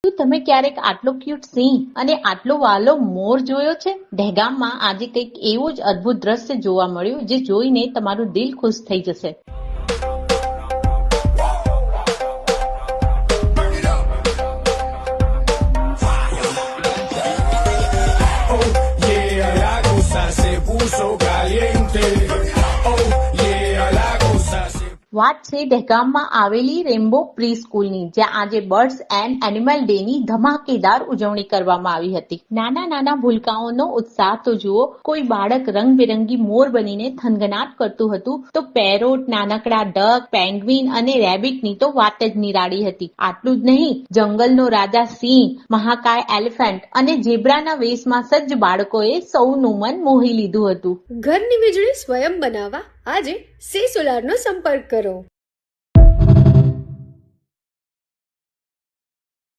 શું તમે ક્યારેક આટલો ક્યુટ સિંહ અને આટલો વાલો મોર જોયો છે? દહેગામમાં આજે કંઈક એવું જ અદ્ભુત દ્રશ્ય જોવા મળ્યું જે જોઈને તમારું દિલ ખુશ થઈ જશે. વાત છે દહેગામમાં આવેલી રેમ્બો પ્રી સ્કૂલની, જ્યાં આજે બર્ડ્સ એન્ડ એનિમલ ડે ની ધમાકેદાર ઉજવણી કરવામાં આવી હતી. નાના નાના ભૂલકાઓનો ઉત્સાહ તો જુઓ. કોઈ બાળક રંગબેરંગી મોર બનીને થનગનાટ કરતું હતું, તો પેરોટ, નાનકડા ડક, પેંગ્વિન અને રેબિટની તો વાત જ નિરાળી હતી. આટલું જ નહીં, જંગલનો રાજા સિંહ, મહાકાય એલિફન્ટ અને ઝેબ્રાના વેશમાં સજ્જ બાળકોએ સૌનું મન મોહી લીધું હતું. ઘરની વીજળી સ્વયં બનાવવા આજે સે સોલારનો સંપર્ક કરો.